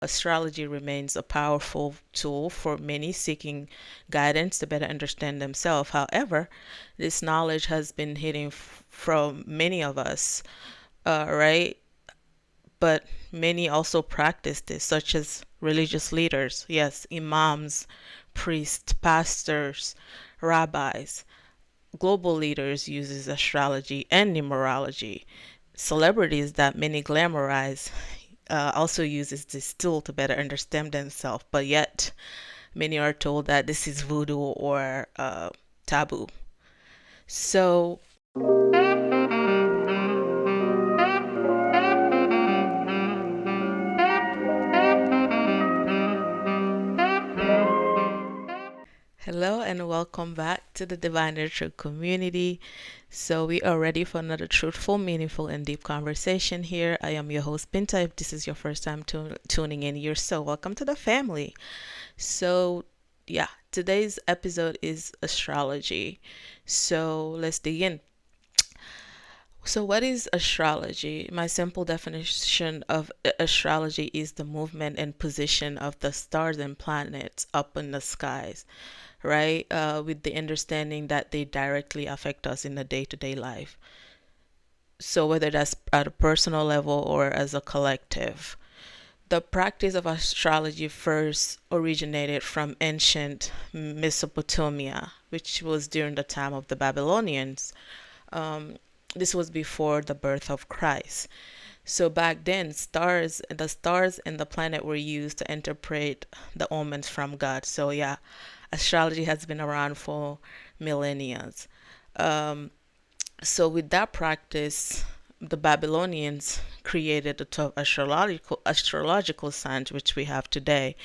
astrology remains a powerful tool for many seeking guidance to better understand themselves. However, this knowledge has been hidden from many of us, right? But many also practice this, such as religious leaders, yes, imams, priests, pastors, rabbis. Global leaders uses astrology and numerology. Celebrities that many glamorize also uses this tool to better understand themselves, but yet many are told that this is voodoo or taboo. So hello and welcome back to the Divine Nurture community. So we are ready for another truthful, meaningful, and deep conversation here. I am your host Pinta. If this is your first time tuning in, you're so welcome to the family. So yeah, today's episode is astrology. So let's dig in. So, what is astrology? My simple definition of astrology is the movement and position of the stars and planets up in the skies, right? With the understanding that they directly affect us in the day to day life. So, whether that's at a personal level or as a collective. The practice of astrology first originated from ancient Mesopotamia, which was during the time of the Babylonians. Um, this was before the birth of Christ. So back then, the stars and the planet were used to interpret the omens from God. So yeah, astrology has been around for millennia. Um, so with that practice, the Babylonians created the 12 astrological signs which we have today.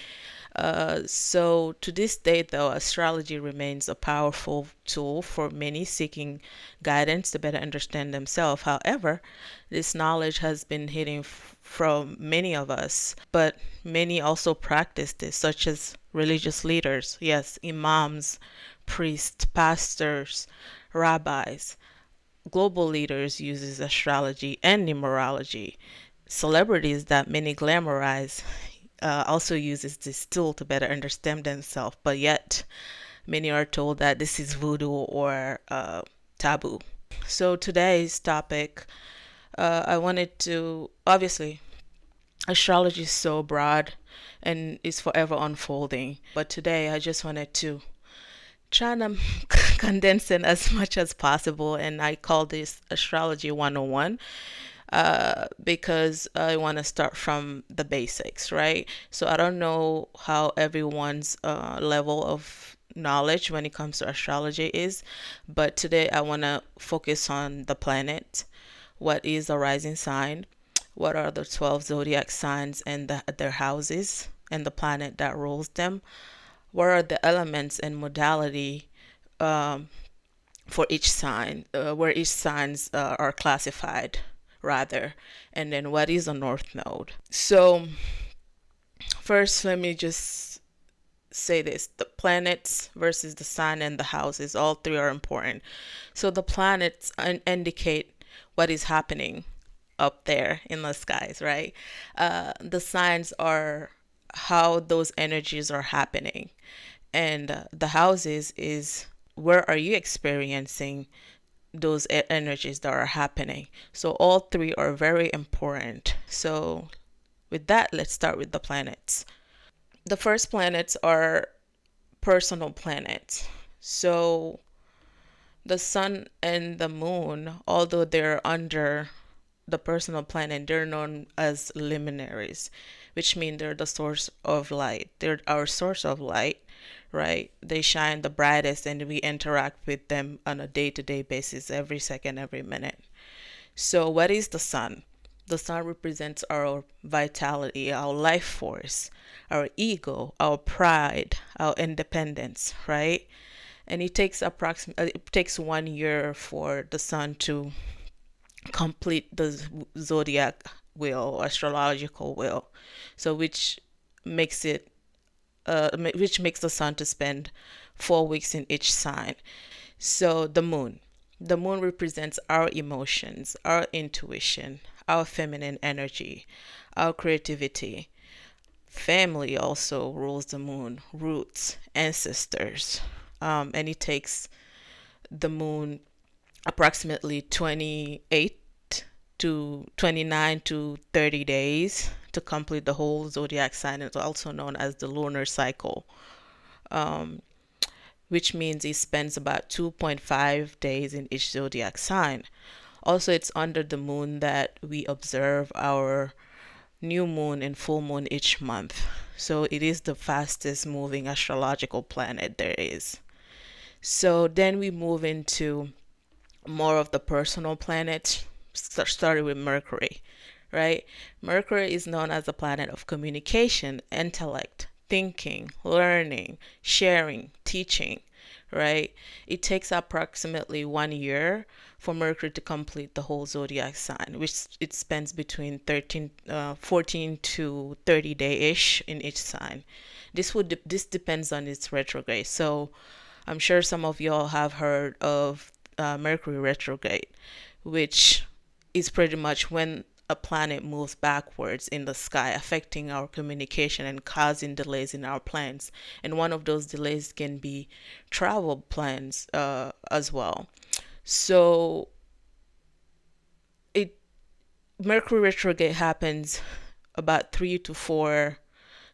So to this day, though, astrology remains a powerful tool for many seeking guidance to better understand themselves. However, this knowledge has been hidden from many of us, but many also practice this, such as religious leaders, yes, imams, priests, pastors, rabbis. Global leaders uses astrology and numerology. Celebrities that many glamorize also uses this tool to better understand themselves, but yet many are told that this is voodoo or taboo. So today's topic, I wanted to obviously astrology is so broad and is forever unfolding, but today I just wanted to try to condense it as much as possible, and I call this astrology 101 because I want to start from the basics, right? So I don't know how everyone's level of knowledge when it comes to astrology is, but today I want to focus on the planet. What is a rising sign? What are the 12 zodiac signs and their houses and the planet that rules them? What are the elements and modality um, for each sign, where each signs are classified? Rather, and then what is a north node? So first let me just say this: the planets versus the sign and the houses, all three are important. So the planets indicate what is happening up there in the skies, right? The signs are how those energies are happening, and the houses is where are you experiencing those energies that are happening. So all three are very important. So with that, let's start with the planets. The first planets are personal planets. So the sun and the moon, although they're under the personal planet, they're known as luminaries, which mean they're the source of light. They're our source of light, right? They shine the brightest and we interact with them on a day to day basis, every second, every minute. So, what is the sun? The sun represents our vitality, our life force, our ego, our pride, our independence, right? And it takes 1 year for the sun to complete the zodiac wheel, astrological wheel. So which makes the sun to spend 4 weeks in each sign. So the moon represents our emotions, our intuition, our feminine energy, our creativity, Family also rules the moon, roots, ancestors. And it takes the moon approximately 28 to 29 to 30 days to complete the whole zodiac sign. It's also known as the lunar cycle, um, which means it spends about 2.5 days in each zodiac sign. Also, it's under the moon that we observe our new moon and full moon each month. So it is the fastest moving astrological planet there is. So then we move into more of the personal planets, starting with Mercury, right? Mercury is known as the planet of communication, intellect, thinking, learning, sharing, teaching, right? It takes approximately 1 year for Mercury to complete the whole zodiac sign, which it spends between 14 to 30 day-ish in each sign. This depends on its retrograde. So I'm sure some of y'all have heard of Mercury retrograde, which is pretty much when a planet moves backwards in the sky, affecting our communication and causing delays in our plans. And one of those delays can be travel plans as well. So it Mercury retrograde happens about 3 to 4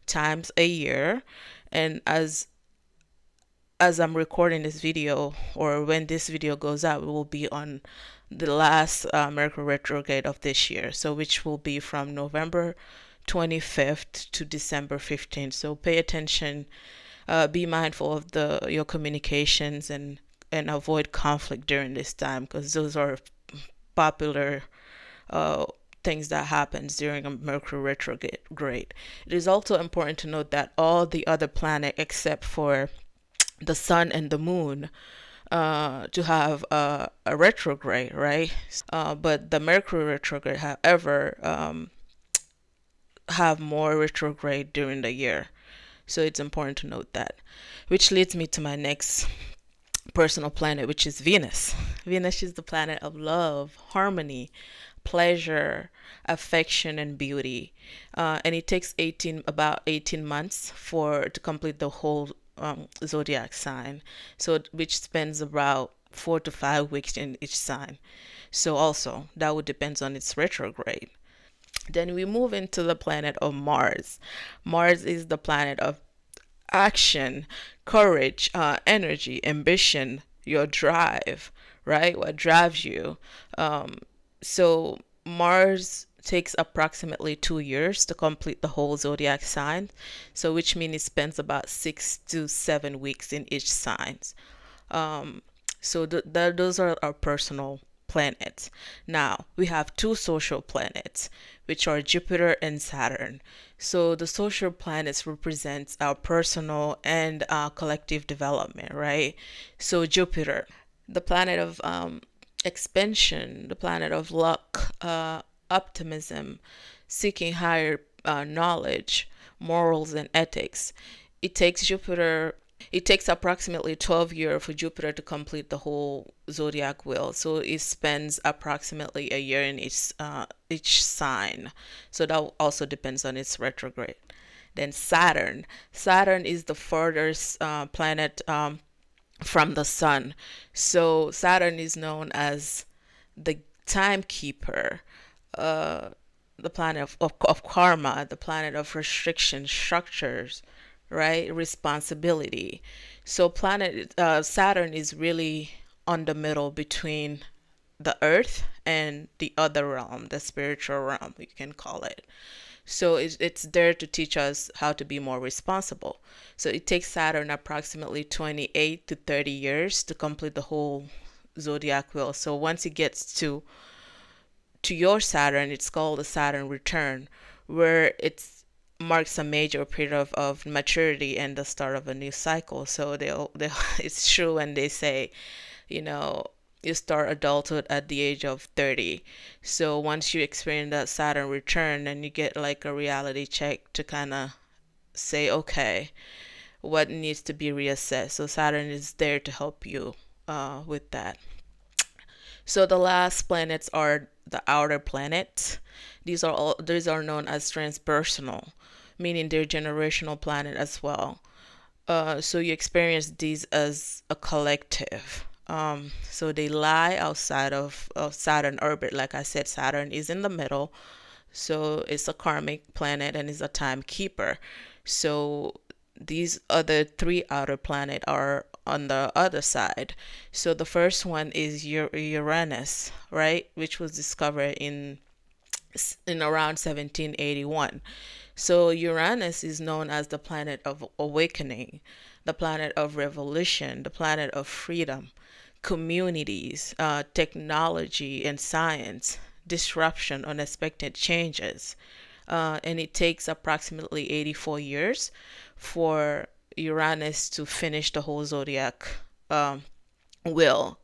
times a year, and as I'm recording this video, or when this video goes out, it will be on the last Mercury retrograde of this year. So, which will be from November 25th to December 15th. So, pay attention, be mindful of your communications, and avoid conflict during this time, because those are popular uh, things that happens during a Mercury retrograde. It is also important to note that all the other planets except for the sun and the moon to have a retrograde, right? But the Mercury retrograde, however, have more retrograde during the year. So it's important to note that. Which leads me to my next personal planet, which is Venus. Venus is the planet of love, harmony, pleasure, affection, and beauty. And it takes about 18 months to complete the whole zodiac sign. So which spends about 4 to 5 weeks in each sign. So also that would depend on its retrograde. Then we move into the planet of Mars. Mars is the planet of action, courage, energy, ambition, your drive, right? What drives you. So Mars takes approximately 2 years to complete the whole zodiac sign. So which means it spends about 6 to 7 weeks in each sign. Um, so those are our personal planets. Now we have two social planets, which are Jupiter and Saturn. So the social planets represents our personal and collective development, right? So Jupiter, the planet of expansion, the planet of luck, optimism, seeking higher knowledge, morals, and ethics. It takes Jupiter it takes approximately 12 years for Jupiter to complete the whole zodiac wheel. So it spends approximately a year in each sign. So that also depends on its retrograde. Then Saturn. Saturn is the furthest planet from the sun. So Saturn is known as the timekeeper, uh, the planet of karma, the planet of restriction, structures, right? Responsibility. So planet Saturn is really on the middle between the earth and the other realm, the spiritual realm, you can call it. So it's there to teach us how to be more responsible. So it takes Saturn approximately 28 to 30 years to complete the whole zodiac wheel. So once it gets to your Saturn, it's called the Saturn return, where it marks a major period of maturity and the start of a new cycle. So they it's true when they say, you know, you start adulthood at the age of 30. So once you experience that Saturn return, then you get like a reality check to kind of say, okay, what needs to be reassessed. So Saturn is there to help you with that. So the last planets are the outer planets. These are known as transpersonal. meaning they're generational planet as well. So you experience these as a collective. So they lie outside of Saturn orbit. Like I said, Saturn is in the middle. So it's a karmic planet and is a timekeeper. So these other three outer planets are on the other side. So the first one is Uranus, right, which was discovered in around 1781. So Uranus is known as the planet of awakening, the planet of revolution, the planet of freedom, communities, technology and science, disruption, unexpected changes. And it takes approximately 84 years for Uranus to finish the whole zodiac wheel,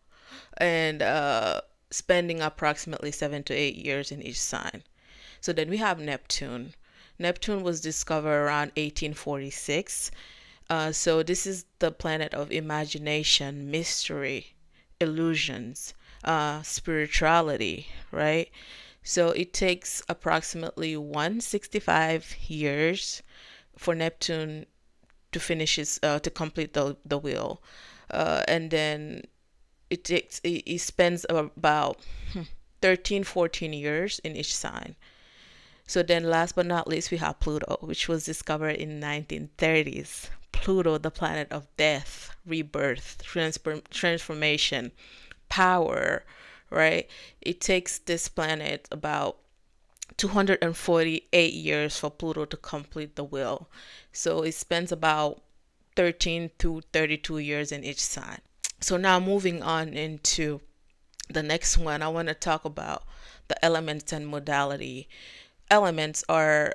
and spending approximately 7 to 8 years in each sign. So then we have Neptune. Neptune was discovered around 1846. So this is the planet of imagination, mystery, illusions, spirituality, right? So it takes approximately 165 years for Neptune to finish to complete the wheel. And then it spends about 13, 14 years in each sign. So then last but not least, we have Pluto, which was discovered in 1930s. Pluto, the planet of death, rebirth, transformation, power, right? It takes this planet about 248 years for Pluto to complete the wheel. So it spends about 13 to 32 years in each sign. So now moving on into the next one, I want to talk about the elements and modality. Elements are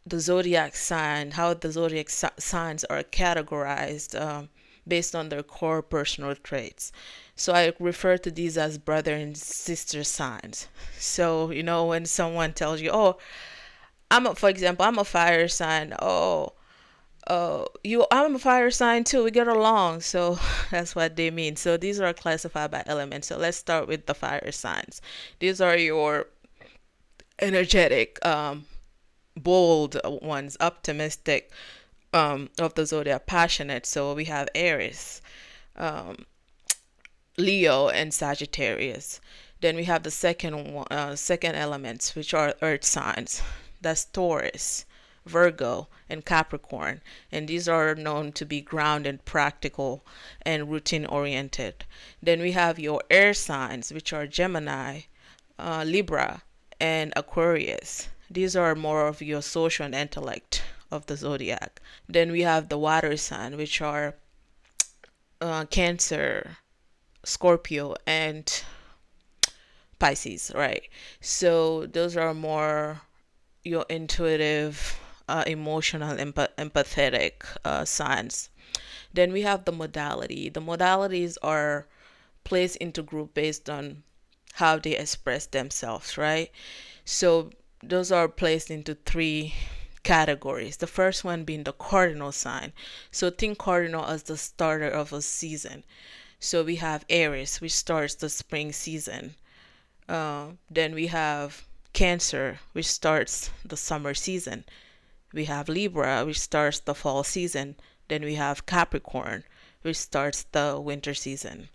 the zodiac sign, how the zodiac signs are categorized based on their core personal traits. So I refer to these as brother and sister signs. So, when someone tells you, oh, for example, I'm a fire sign. I'm a fire sign too. We get along. So that's what they mean. So these are classified by elements. So let's start with the fire signs. These are your energetic, bold ones, optimistic, of the zodiac, passionate. So we have Aries, Leo, and Sagittarius. Then we have the second elements, which are earth signs. That's Taurus, Virgo, and Capricorn. And these are known to be grounded, practical, and routine oriented. Then we have your air signs, which are Gemini, Libra, and Aquarius. These are more of your social and intellect of the zodiac. Then we have the water sign, which are Cancer, Scorpio, and Pisces, right? So those are more your intuitive, emotional, empathetic signs. Then we have the modality. The modalities are placed into group based on how they express themselves, right? So those are placed into three categories. The first one being the cardinal sign. So think cardinal as the starter of a season. So we have Aries, which starts the spring season. Then we have Cancer, which starts the summer season. We have Libra, which starts the fall season. Then we have Capricorn, which starts the winter season.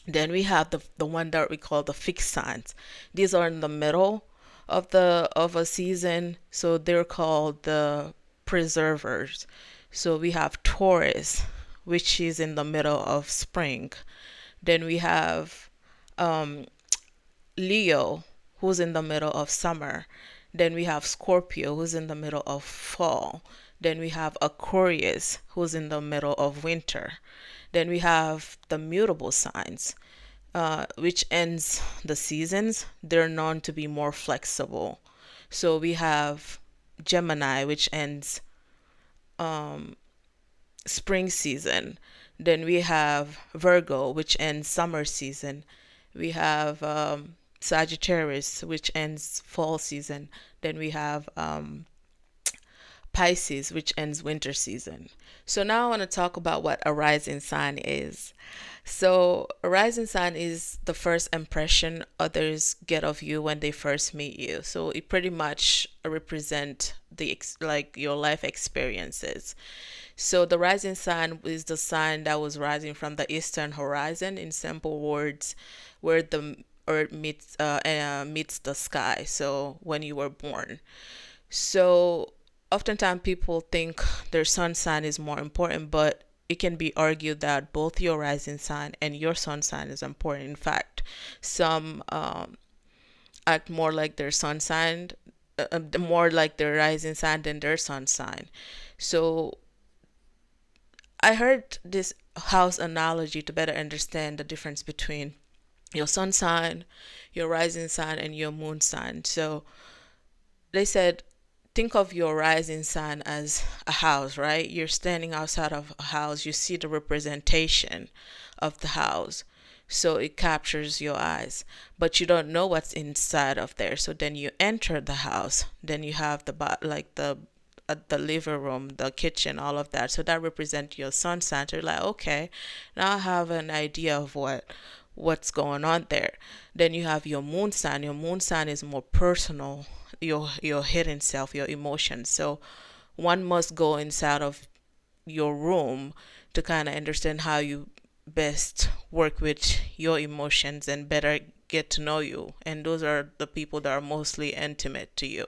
Then we have the one that we call the fixed signs. These are in the middle of a season, so they're called the preservers. So we have Taurus, which is in the middle of spring. Then we have Leo, who's in the middle of summer. Then we have Scorpio, who's in the middle of fall. Then we have Aquarius, who's in the middle of winter. Then we have the mutable signs, which ends the seasons. They're known to be more flexible. So we have Gemini, which ends spring season. Then we have Virgo, which ends summer season. We have Sagittarius, which ends fall season. Then we have Pisces, which ends winter season. So now I want to talk about what a rising sign is. So a rising sign is the first impression others get of you when they first meet you. So it pretty much represent like your life experiences. So the rising sign is the sign that was rising from the eastern horizon, in simple words, where the earth meets the sky. So when you were born. So oftentimes people think their sun sign is more important, but it can be argued that both your rising sign and your sun sign is important. In fact, some act more like their sun sign, more like their rising sign than their sun sign. So I heard this house analogy to better understand the difference between your sun sign, your rising sign, and your moon sign. So they said, think of your rising sign as a house, right? You're standing outside of a house, you see the representation of the house. So it captures your eyes, but you don't know what's inside of there. So then you enter the house, then you have like the living room, the kitchen, all of that. So that represents your sun sign. So you're like, okay, now I have an idea of what's going on there. Then you have your moon sign. Your moon sign is more personal, your hidden self, your emotions. So one must go inside of your room to kind of understand how you best work with your emotions and better get to know you. And those are the people that are mostly intimate to you.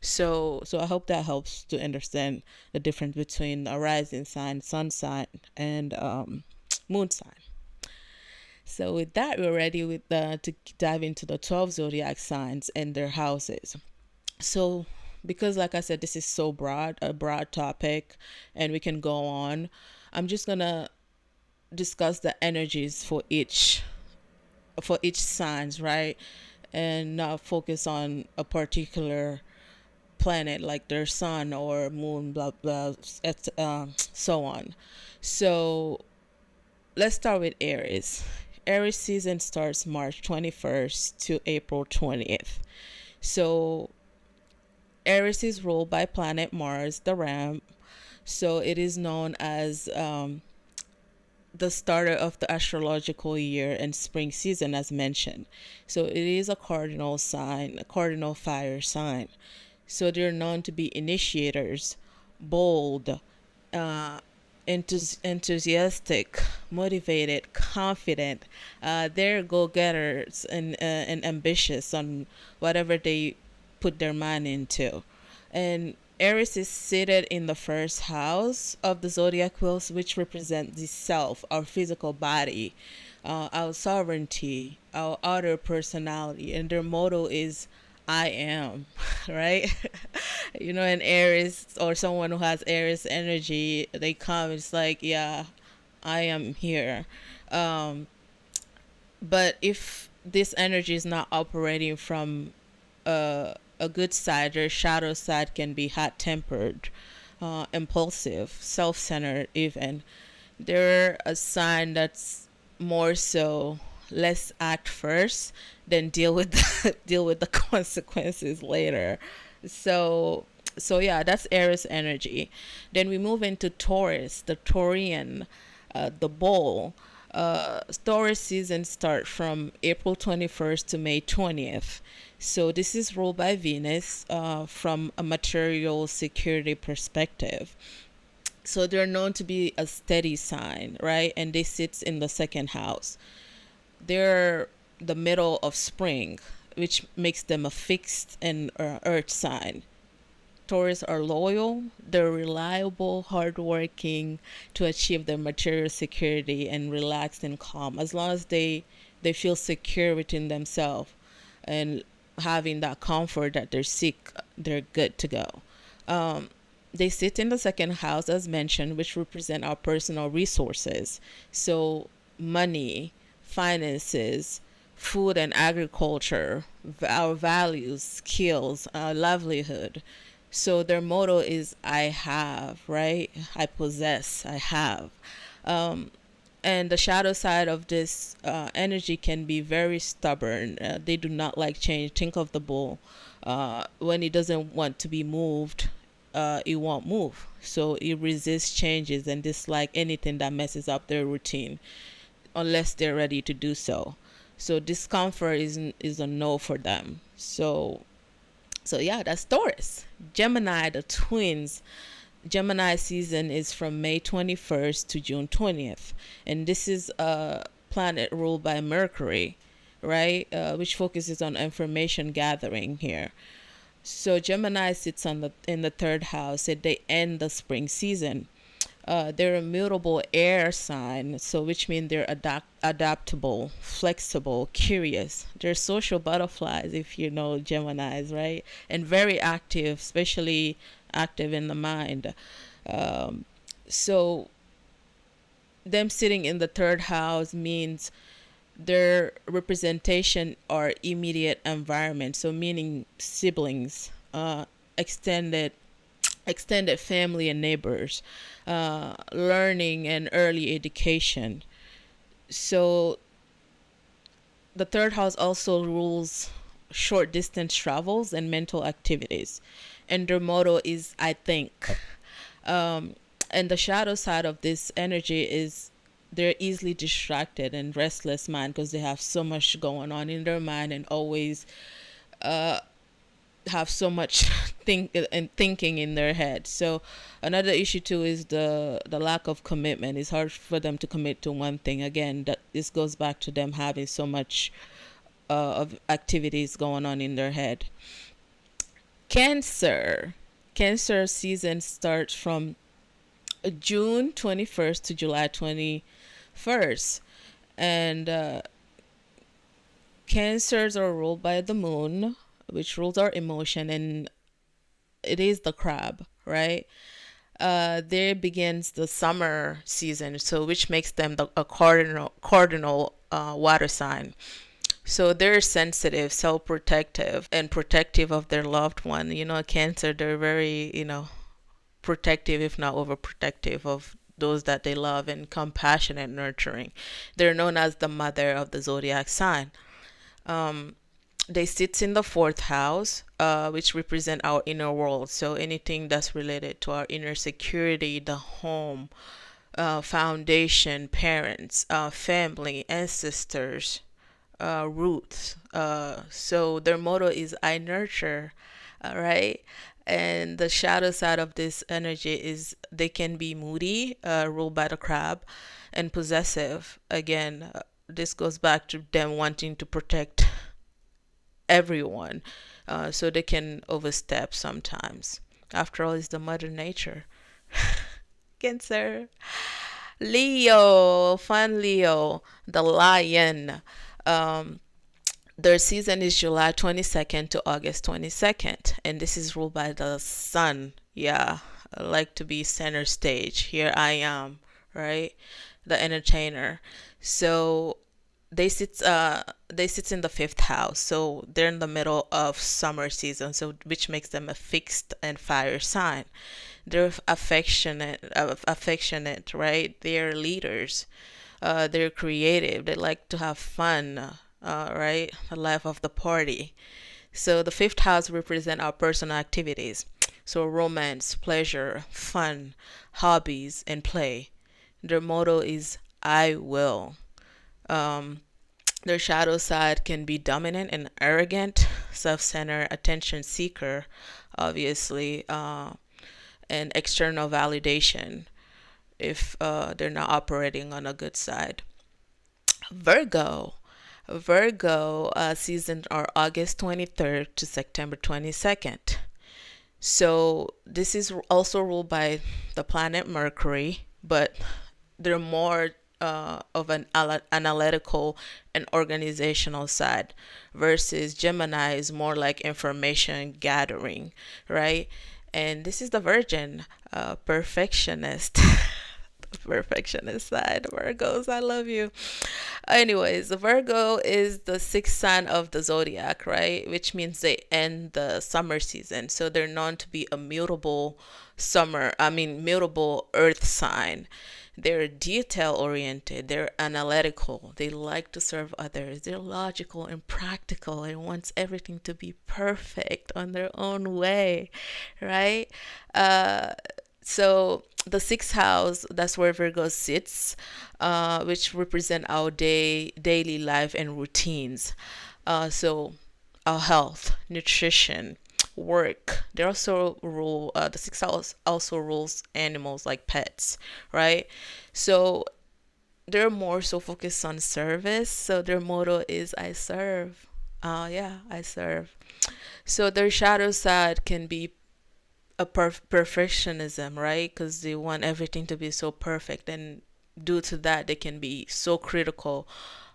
So I hope that helps to understand the difference between a rising sign, sun sign, and moon sign. So with that, we're ready to dive into the 12 zodiac signs and their houses. So because like I said, this is so a broad topic, and we can go on, I'm just gonna discuss the energies for each signs, right? And not focus on a particular planet like their sun or moon, blah blah, so on. So let's start with Aries. Aries season starts March 21st to April 20th. So Aries is ruled by planet Mars, the Ram. So it is known as the starter of the astrological year and spring season, as mentioned. So it is a cardinal sign, a cardinal fire sign. So they're known to be initiators, bold, uh, enthusiastic, motivated, confident. They're go-getters and ambitious on whatever they put their mind into. And Aries is seated in the first house of the zodiac wheels, which represent the self, our physical body, our sovereignty, our outer personality. And their motto is I am, right? An Aries or someone who has Aries energy, they come, it's like, yeah, I am here. Um, but if this energy is not operating from a good side, their shadow side can be hot tempered, impulsive, self centered, even. They're a sign that's more so let's act first, then deal with deal with the consequences later. So so yeah, that's Aries energy. Then we move into Taurus, the Taurian, the bull. Taurus season start from April 21st to May 20th. So this is ruled by Venus from a material security perspective. So they're known to be a steady sign, right? And they sit in the second house. They're the middle of spring, which makes them a fixed and earth sign. Taurus are loyal, they're reliable, hardworking to achieve their material security, and relaxed and calm. As long as they feel secure within themselves and having that comfort that they're seek, they're good to go. Um, they sit in the second house, as mentioned, which represent our personal resources. So money, finances, food and agriculture, our values, skills, our livelihood. So their motto is I have, right? I possess, I have. Um, and the shadow side of this energy can be very stubborn. They do not like change. Think of the bull. When he doesn't want to be moved, it won't move. So it resists changes and dislike anything that messes up their routine unless they're ready to do so. So discomfort is a no for them. So yeah, that's Taurus. Gemini, the twins. Gemini season is from May 21st to June 20th. And this is a planet ruled by Mercury, right? Which focuses on information gathering here. So Gemini sits on the in the third house and they end the spring season. They're a mutable air sign, so which means they're adaptable, flexible, curious. They're social butterflies, if you know Geminis, right? And very active, especially active in the mind. So them sitting in the third house means their representation or immediate environment, so meaning siblings, extended family and neighbors, learning and early education. So the third house also rules short distance travels and mental activities, and their motto is I think. And the shadow side of this energy is they're easily distracted and restless mind because they have so much going on in their mind and always have so much thinking in their head. So another issue too is the lack of commitment. It's hard for them to commit to one thing. Again, that this goes back to them having so much of activities going on in their head. Cancer season starts from June 21st to July 21st, and cancers are ruled by the moon, which rules our emotion, and it is the crab, right? There begins the summer season, so which makes them a cardinal water sign. So they're sensitive, self-protective, and protective of their loved one. You know, Cancer, they're very, protective, if not overprotective, of those that they love and compassionate, nurturing. They're known as the mother of the zodiac sign. They sit in the fourth house, which represent our inner world. So anything that's related to our inner security, the home, foundation, parents, family, ancestors, roots. So their motto is I nurture, all right? And the shadow side of this energy is they can be moody, ruled by the crab, and possessive. Again, this goes back to them wanting to protect everyone, so they can overstep sometimes. After all, it's the mother nature. Cancer. Leo, fun Leo, the lion. Um, their season is July 22nd to August 22nd, and this is ruled by the sun. Yeah, I like to be center stage. Here I am, right? The entertainer. So they sit in the fifth house, so they're in the middle of summer season, so which makes them a fixed and fire sign. They're affectionate, right? They're leaders. They're creative. They like to have fun, right? The life of the party. So the fifth house represent our personal activities. So romance, pleasure, fun, hobbies, and play. Their motto is I will. Um, their shadow side can be dominant and arrogant, self-centered, attention seeker, obviously, and external validation if they're not operating on a good side. Virgo. Virgo season are August 23rd to September 22nd. So this is also ruled by the planet Mercury, but they're more of an analytical and organizational side, versus Gemini is more like information gathering, right? And this is the Virgin, perfectionist. Perfectionist side, Virgos, I love you. Anyways, the Virgo is the sixth sign of the zodiac, right? Which means they end the summer season. So they're known to be a mutable mutable earth sign. They're detail oriented, they're analytical, they like to serve others, they're logical and practical and wants everything to be perfect on their own way, right? Uh, so the sixth house, that's where Virgo sits, which represent our daily life and routines. So our health, nutrition, work. They also rule. The sixth house also rules animals like pets, right? So they're more so focused on service. So their motto is "I serve." Yeah, I serve. So their shadow side can be a perfectionism, right? Because they want everything to be so perfect, and due to that, they can be so critical,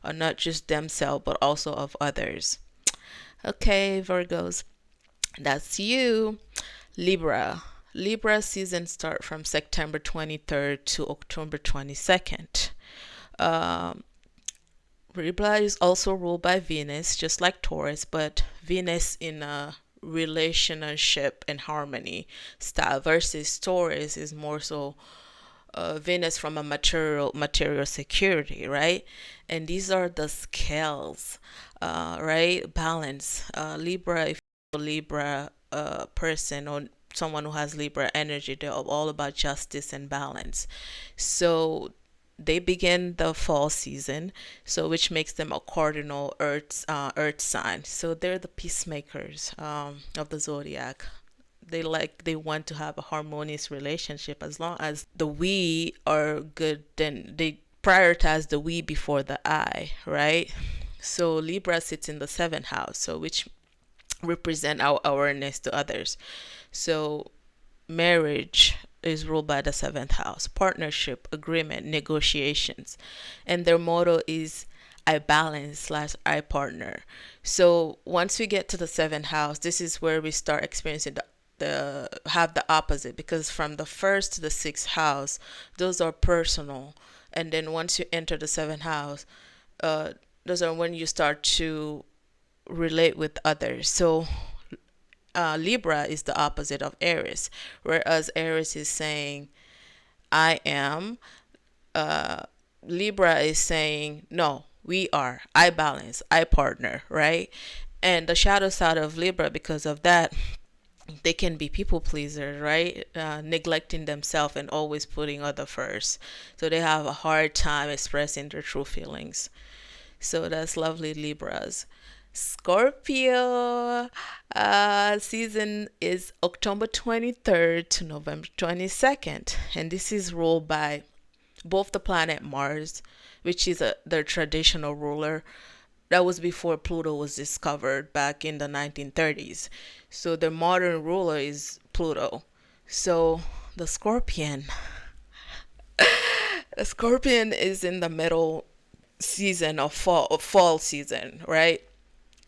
not just themselves but also of others. Okay, Virgos, that's you. Libra. Libra season start from September 23rd to October 22nd. Um, Libra is also ruled by Venus, just like Taurus, but Venus in a relationship and harmony style versus Taurus is more so Venus from a material security, right? And these are the scales, right? Balance. Libra, if you're a Libra person or someone who has Libra energy, they're all about justice and balance. So they begin the fall season, so which makes them a cardinal earth sign. So they're the peacemakers of the zodiac. They want to have a harmonious relationship. As long as the we are good, then they prioritize the we before the I, right? So Libra sits in the seventh house, so which represent our awareness to others. So marriage is ruled by the seventh house, partnership, agreement, negotiations, and their motto is I balance slash I partner. So once we get to the seventh house, this is where we start experiencing the have the opposite, because from the first to the sixth house, those are personal, and then once you enter the seventh house, uh, those are when you start to relate with others. So Libra is the opposite of Aries, whereas Aries is saying, I am. Uh, Libra is saying, no, we are. I balance, I partner, right? And the shadow side of Libra, because of that, they can be people pleasers, right? Neglecting themselves and always putting other first. So they have a hard time expressing their true feelings. So that's lovely, Libras. Scorpio season is October 23rd to November 22nd. And this is ruled by both the planet Mars, which is their traditional ruler. That was before Pluto was discovered back in the 1930s. So the modern ruler is Pluto. So the Scorpion. The Scorpion is in the middle season of fall season, right?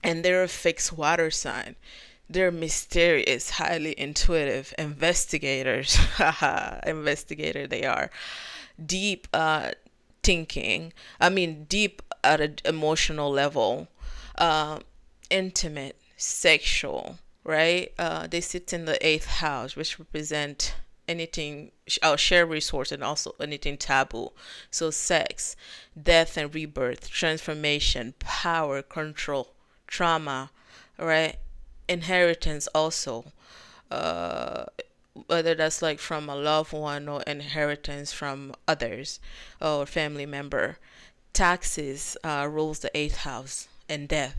And they're a fixed water sign. They're mysterious, highly intuitive investigators. Haha, investigator they are. Deep thinking. I mean, deep at an emotional level. Uh, Intimate, sexual, right? They sit in the eighth house, which represent anything our share resource and also anything taboo. So sex, death and rebirth, transformation, power, control, trauma, right? Inheritance also. Uh, Whether that's like from a loved one or inheritance from others or family member. Taxes rules the eighth house, and debt,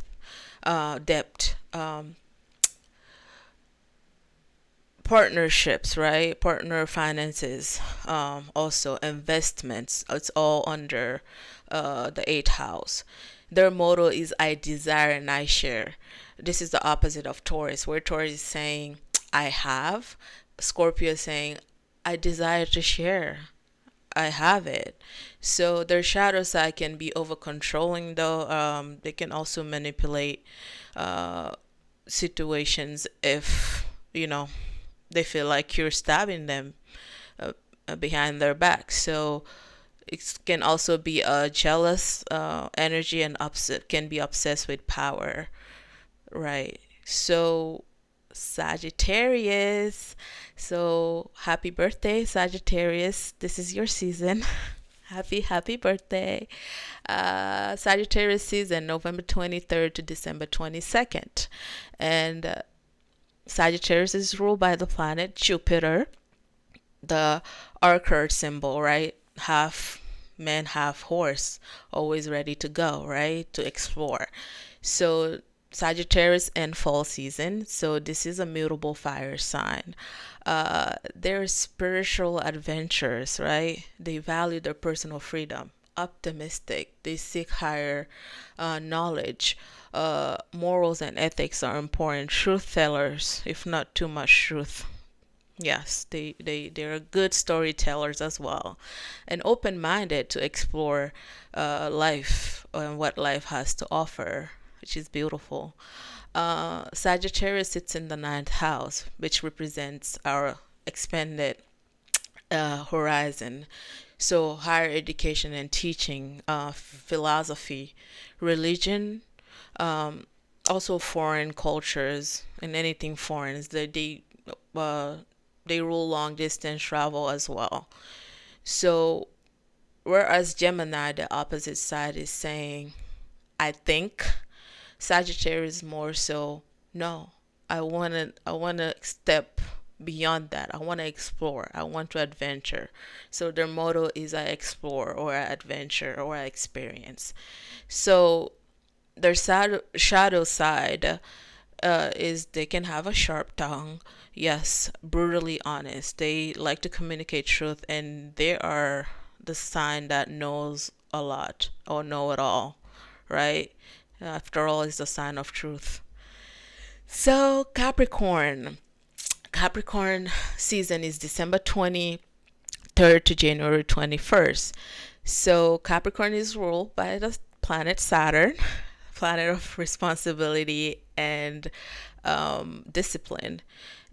partnerships, right? Partner finances, also investments. It's all under the eighth house. Their motto is I desire and I share. This is the opposite of Taurus, where Taurus is saying I have. Scorpio is saying I desire to share. I have it. So their shadow side can be over controlling, though. They can also manipulate uh, situations if, you know, they feel like you're stabbing them uh, behind their back. So it can also be a jealous energy and upset can be obsessed with power, right? So Sagittarius. So happy birthday, Sagittarius. This is your season. Happy birthday. Sagittarius season, November 23rd to December 22nd. And Sagittarius is ruled by the planet Jupiter, the Archer symbol, right? Half man, half horse, always ready to go, right? To explore. So Sagittarius and fall season. So this is a mutable fire sign. They're spiritual adventurers, right? They value their personal freedom, optimistic. They seek higher knowledge. Morals and ethics are important. Truth tellers, if not too much truth. Yes, they're good storytellers as well, and open-minded to explore life and what life has to offer, which is beautiful. Sagittarius sits in the ninth house, which represents our expanded horizon. So, higher education and teaching, philosophy, religion, um, also foreign cultures and anything foreign. Uh, they rule long distance travel as well. So, whereas Gemini, the opposite side, is saying, I think, Sagittarius more so, no, I wanna step beyond that. I wanna explore. I want to adventure. So their motto is I explore or I adventure or I experience. So their shadow side is they can have a sharp tongue. Yes, brutally honest. They like to communicate truth, and they are the sign that knows a lot or know it all, right? After all, it's the sign of truth. So Capricorn. Capricorn season is December 23rd to January 21st. So Capricorn is ruled by the planet Saturn, planet of responsibility and discipline.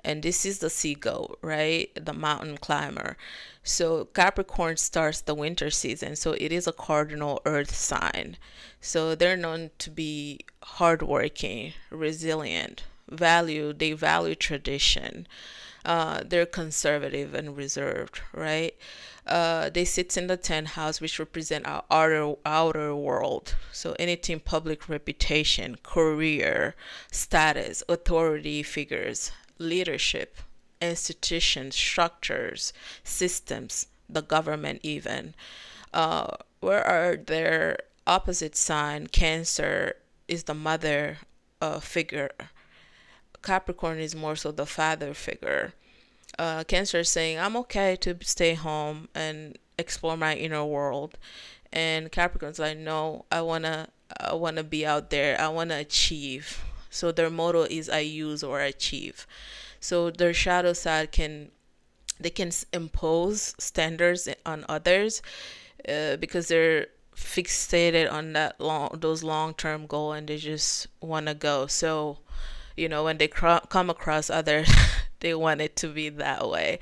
And this is the sea goat, right? The mountain climber. So Capricorn starts the winter season. So it is a cardinal earth sign. So they're known to be hardworking, resilient, they value tradition. They're conservative and reserved, right? They sit in the 10th house, which represent our outer world. So anything public reputation, career, status, authority figures, leadership, institutions, structures, systems, the government even. Where are their opposite sign? Cancer is the mother figure. Capricorn is more so the father figure. Cancer is saying, I'm okay to stay home and explore my inner world. And Capricorn's like, no, I wanna be out there. I wanna achieve. So their motto is I use or achieve. So their shadow side can impose standards on others because they're fixated on those long-term goal, and they just want to go. So when they come across others, they want it to be that way,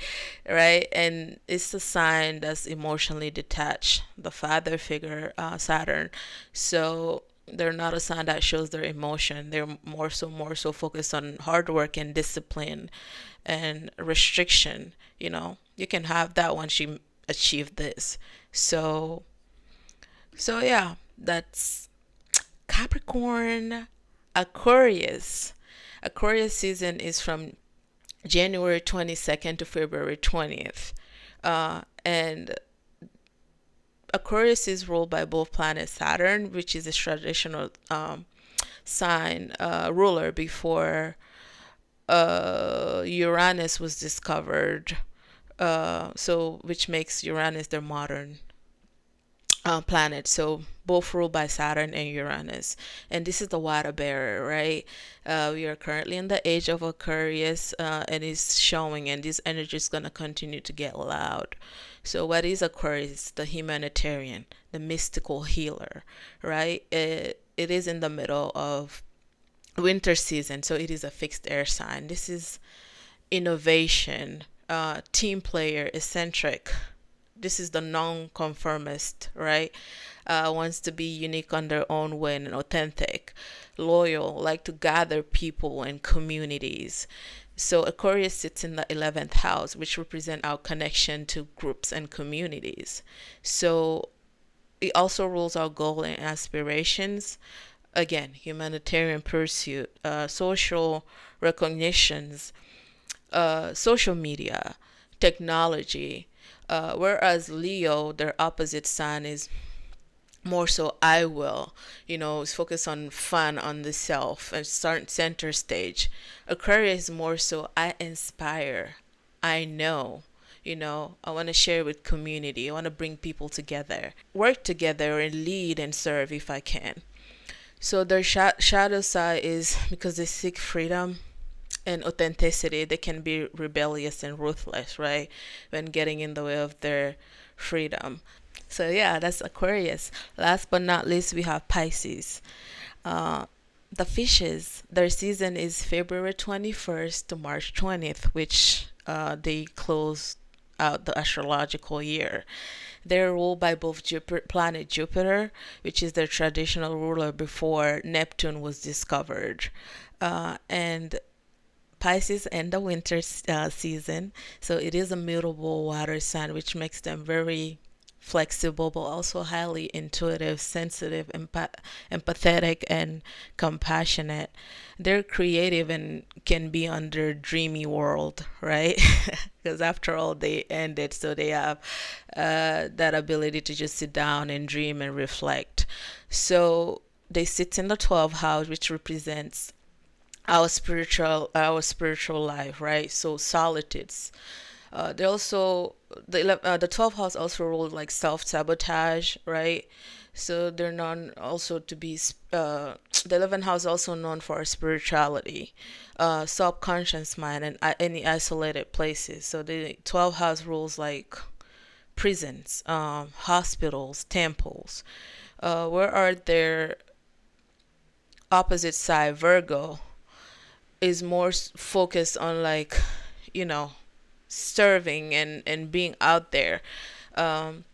right? And it's a sign that's emotionally detached, the father figure, Saturn. So they're not a sign that shows their emotion. They're more so focused on hard work and discipline and restriction. You can have that once you achieve this. So yeah, that's Capricorn. Aquarius. Aquarius season is from January 22nd to February 20th. And Aquarius is ruled by both planet Saturn, which is a traditional sign ruler before Uranus was discovered. So which makes Uranus their modern planet. So both ruled by Saturn and Uranus. And this is the water bearer, right? We are currently in the age of Aquarius, and it's showing, and this energy is going to continue to get loud. So what is Aquarius? The humanitarian, the mystical healer, right? It is in the middle of winter season, so it is a fixed air sign. This is innovation, team player, eccentric, this is the non-conformist, right? Wants to be unique on their own way and authentic, loyal, like to gather people and communities. So Aquarius sits in the 11th house, which represent our connection to groups and communities. So it also rules our goal and aspirations. Again, humanitarian pursuit, social recognitions, social media, technology. Whereas Leo, their opposite sign, is more so I will, is focused on fun, on the self, and start center stage. Aquarius is more so I inspire, I know. I want to share with community. I want to bring people together, work together, and lead and serve if I can. So their shadow side is because they seek freedom and authenticity. They can be rebellious and ruthless, right? When getting in the way of their freedom. So yeah, that's Aquarius. Last but not least, we have Pisces. Uh, the fishes, their season is February 21st to March 20th, which they close out the astrological year. They're ruled by both planet Jupiter, which is their traditional ruler before Neptune was discovered. And Pisces in the winter season, so it is a mutable water sign, which makes them very flexible, but also highly intuitive, sensitive, empathetic, and compassionate. They're creative and can be on their dreamy world, right? Because after all, they ended, so they have that ability to just sit down and dream and reflect. So they sit in the 12th house, which represents our spiritual life, right? So solitudes. They also the 12th house also rules like self sabotage, right? So they're known also to be the 11th house also known for spirituality, subconscious mind, and any isolated places. So the 12th house rules like prisons, hospitals, temples. Where are their opposite side? Virgo is more focused on like, you know, serving and being out there. Um,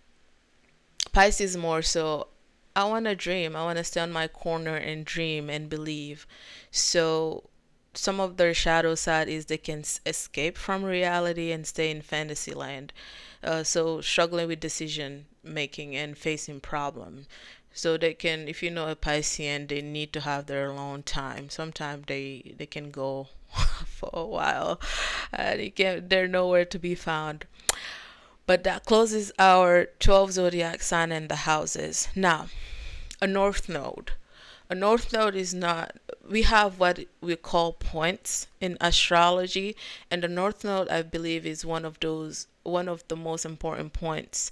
Pisces more so, I want to dream. I want to stay on my corner and dream and believe. So some of their shadow side is they can escape from reality and stay in fantasy land. So struggling with decision making and facing problem. So they can, if you know a Piscean, they need to have their alone time. Sometimes they can go for a while. They're nowhere to be found. But that closes our 12 zodiac sign and the houses. Now, a north node. A north node is not, we have what we call points in astrology, and the north node, I believe, is one of the most important points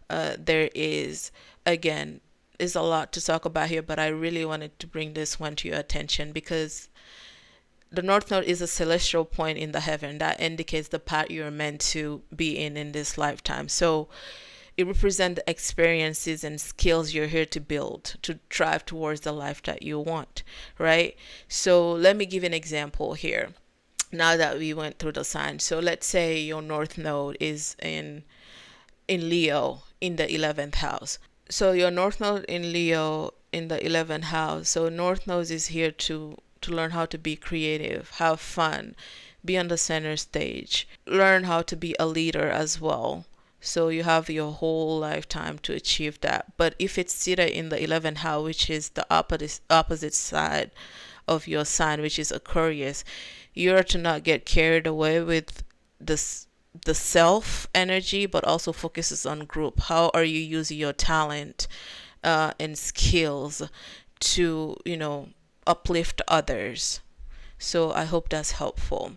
there is. Again, is a lot to talk about here, but I really wanted to bring this one to your attention because the North Node is a celestial point in the heaven that indicates the path you're meant to be in this lifetime. So it represents the experiences and skills you're here to build to drive towards the life that you want, right? So let me give an example here. Now that we went through the signs, so let's say your North Node is in Leo in the 11th house. So your North Node in Leo in the 11th house. So North Node is here to learn how to be creative, have fun, be on the center stage, learn how to be a leader as well. So you have your whole lifetime to achieve that. But if it's seated in the 11th house, which is the opposite side of your sign, which is Aquarius, you're to not get carried away with this the self energy, but also focuses on group. How are you using your talent and skills to, uplift others? So I hope that's helpful.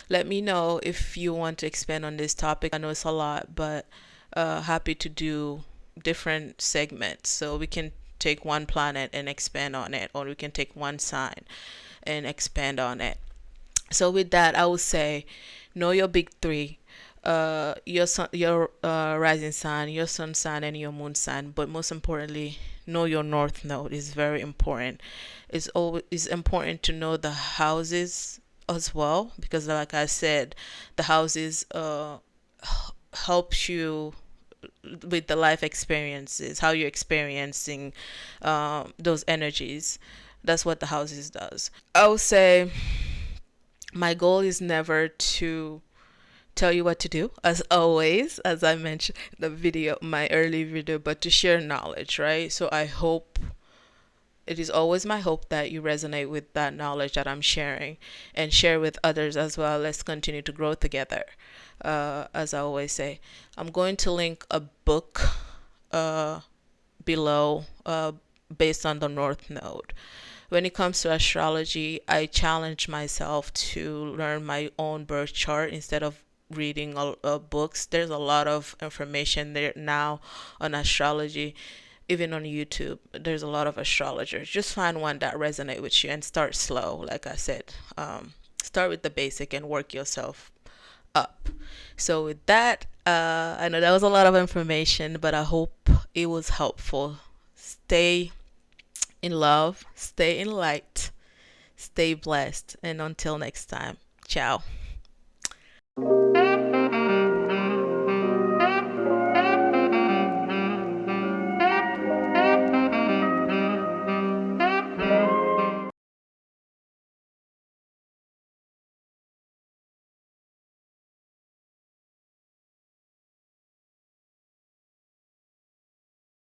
Let me know if you want to expand on this topic. I know it's a lot, but happy to do different segments. So we can take one planet and expand on it, or we can take one sign and expand on it. So with that, I would say know your big three. Your sun, your rising sign, your sun sign, and your moon sign. But most importantly, know your north node is very important. It's important to know the houses as well because, like I said, the houses helps you with the life experiences, how you're experiencing those energies. That's what the houses does. I would say my goal is never to tell you what to do, as always, as I mentioned in the video, my early video, but to share knowledge, right? So I hope, it is always my hope that you resonate with that knowledge that I'm sharing and share with others as well. Let's continue to grow together. As I always say, I'm going to link a book uh, below, based on the North Node. When it comes to astrology, I challenge myself to learn my own birth chart instead of reading books. There's a lot of information there now on astrology. Even on YouTube, there's a lot of astrologers. Just find one that resonate with you and start slow. Like I said, start with the basic and work yourself up. So with that, I know that was a lot of information, but I hope it was helpful. Stay in love, stay in light, stay blessed, and until next time, ciao.